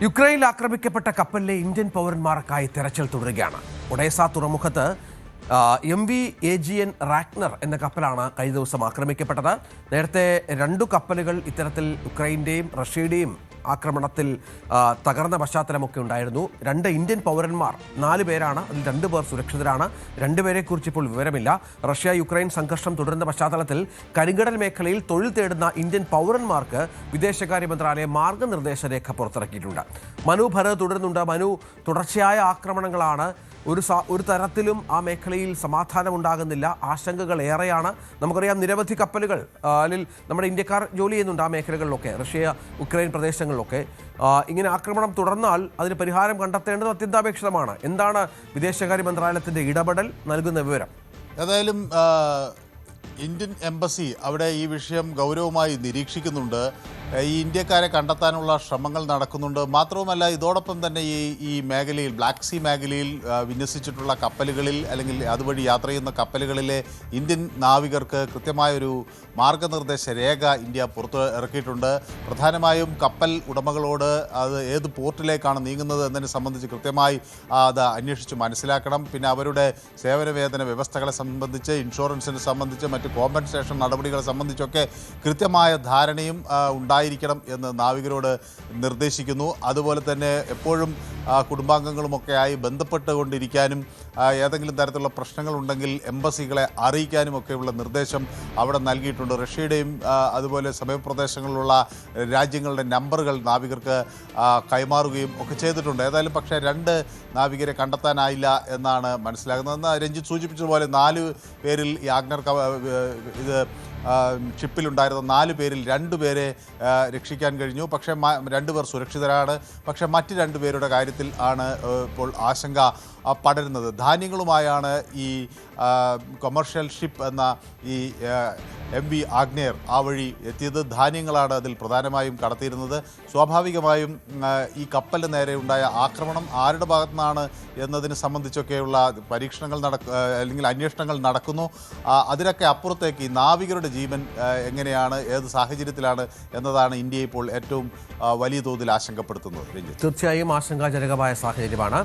യുക്രൈനിൽ ആക്രമിക്കപ്പെട്ട കപ്പലിലെ ഇന്ത്യൻ പൗരന്മാർക്കായി തെരച്ചിൽ തുടരുകയാണ്. ഒഡേസ തുറമുഖത്ത് MV AGN റാഗ്നർ എന്ന കപ്പലാണ് കഴിഞ്ഞ ദിവസം ആക്രമിക്കപ്പെട്ടത്. നേരത്തെ രണ്ടു കപ്പലുകൾ ഇത്തരത്തിൽ യുക്രൈൻ്റെയും റഷ്യയുടെയും ആക്രമണത്തിൽ തകർന്ന പശ്ചാത്തലമൊക്കെ ഉണ്ടായിരുന്നു. 2 ഇന്ത്യൻ പൗരന്മാർ 4 പേരാണ്, അതിൽ 2 പേർ സുരക്ഷിതരാണ്. 2 പേരെക്കുറിച്ച് ഇപ്പോൾ വിവരമില്ല. റഷ്യ യുക്രൈൻ സംഘർഷം തുടരുന്ന പശ്ചാത്തലത്തിൽ കരിങ്കടൽ മേഖലയിൽ തൊഴിൽ തേടുന്ന ഇന്ത്യൻ പൗരന്മാർക്ക് വിദേശകാര്യ മന്ത്രാലയം മാർഗനിർദ്ദേശ രേഖ പുറത്തിറക്കിയിട്ടുണ്ട്. മനു ഭരത് തുടരുന്നുണ്ട്. മനു, തുടർച്ചയായ ആക്രമണങ്ങളാണ്. ഒരു തരത്തിലും ആ മേഖലയിൽ സമാധാനമുണ്ടാകുന്നില്ല. ആശങ്കകൾ ഏറെയാണ്. നമുക്കറിയാം, നിരവധി കപ്പലുകൾ അതിൽ നമ്മുടെ ഇന്ത്യക്കാർ ജോലി ചെയ്യുന്നുണ്ട് ആ മേഖലകളിലൊക്കെ, റഷ്യ യുക്രൈൻ പ്രദേശങ്ങളിലൊക്കെ. ഇങ്ങനെ ആക്രമണം തുടർന്നാൽ അതിന് പരിഹാരം കണ്ടെത്തേണ്ടത് അത്യന്താപേക്ഷിതമാണ്. എന്താണ് വിദേശകാര്യ മന്ത്രാലയത്തിൻ്റെ ഇടപെടൽ നൽകുന്ന വിവരം? ഏതായാലും ഇന്ത്യൻ എംബസി അവിടെ ഈ വിഷയം ഗൗരവമായി നിരീക്ഷിക്കുന്നുണ്ട്. ഈ ഇന്ത്യക്കാരെ കണ്ടെത്താനുള്ള ശ്രമങ്ങൾ നടക്കുന്നുണ്ട്. മാത്രവുമല്ല, ഇതോടൊപ്പം തന്നെ ഈ മേഖലയിൽ, ബ്ലാക്ക് സീ മേഖലയിൽ വിന്യസിച്ചിട്ടുള്ള കപ്പലുകളിൽ അല്ലെങ്കിൽ അതുവഴി യാത്ര ചെയ്യുന്ന കപ്പലുകളിലെ ഇന്ത്യൻ നാവികർക്ക് കൃത്യമായൊരു മാർഗനിർദ്ദേശ രേഖ ഇന്ത്യ പുറത്ത് ഇറക്കിയിട്ടുണ്ട്. പ്രധാനമായും കപ്പൽ ഉടമകളോട് അത് ഏത് പോർട്ടിലേക്കാണ് നീങ്ങുന്നത് എന്നതിനെ സംബന്ധിച്ച് കൃത്യമായി അത് അന്വേഷിച്ച് മനസ്സിലാക്കണം. പിന്നെ അവരുടെ സേവന വേതന വ്യവസ്ഥകളെ സംബന്ധിച്ച്, ഇൻഷുറൻസിനെ സംബന്ധിച്ച്, മറ്റ് കോമ്പൻസേഷൻ നടപടികളെ സംബന്ധിച്ചൊക്കെ കൃത്യമായ ധാരണയും ഉണ്ടായിരിക്കണം എന്ന് നാവികരോട് നിർദ്ദേശിക്കുന്നു. അതുപോലെ തന്നെ എപ്പോഴും കുടുംബാംഗങ്ങളുമൊക്കെയായി ബന്ധപ്പെട്ടുകൊണ്ടിരിക്കാനും ഏതെങ്കിലും തരത്തിലുള്ള പ്രശ്നങ്ങളുണ്ടെങ്കിൽ എംബസികളെ അറിയിക്കാനുമൊക്കെയുള്ള നിർദ്ദേശം അവിടെ നൽകിയിട്ടുണ്ട്. റഷ്യയുടെയും അതുപോലെ സമീപപ്രദേശങ്ങളിലുള്ള രാജ്യങ്ങളുടെ നമ്പറുകൾ നാവികർക്ക് കൈമാറുകയും ഒക്കെ ചെയ്തിട്ടുണ്ട്. ഏതായാലും പക്ഷേ 2 നാവികരെ കണ്ടെത്താനായില്ല എന്നാണ് മനസ്സിലാകുന്നത്. രഞ്ജിത്ത് സൂചിപ്പിച്ചതുപോലെ 4 പേരിൽ ഈ ആഗ്നർ ഇത് ഷിപ്പിലുണ്ടായിരുന്ന 4 പേരിൽ 2 പേരെ രക്ഷിക്കാൻ കഴിഞ്ഞു. പക്ഷേ 2 പേർ സുരക്ഷിതരാണ്. പക്ഷേ മറ്റ് 2 പേരുടെ കാര്യത്തിൽ ആണ് ഇപ്പോൾ ആശങ്ക പടരുന്നത്. ധാന്യങ്ങളുമായാണ് ഈ കൊമേഴ്ഷ്യൽ ഷിപ്പ് എന്ന ഈ MV ആഗ്നേർ ആ വഴി എത്തിയത്. ധാന്യങ്ങളാണ് അതിൽ പ്രധാനമായും കടത്തിയിരുന്നത്. സ്വാഭാവികമായും ഈ കപ്പലിന് നേരെ ഉണ്ടായ ആക്രമണം ആരുടെ ഭാഗത്തു നിന്നാണ് എന്നതിനെ സംബന്ധിച്ചൊക്കെയുള്ള പരീക്ഷണങ്ങൾ അല്ലെങ്കിൽ അന്വേഷണങ്ങൾ നടക്കുന്നു. അതിനൊക്കെ അപ്പുറത്തേക്ക് ഈ നാവികരുടെ ജീവൻ എങ്ങനെയാണ്, ഏത് സാഹചര്യത്തിലാണ് എന്നതാണ് ഇന്ത്യയെ ഇപ്പോൾ ഏറ്റവും വലിയ തോതിൽ ആശങ്കപ്പെടുത്തുന്നത്. തീർച്ചയായും ആശങ്കാജനകമായ സാഹചര്യമാണ്.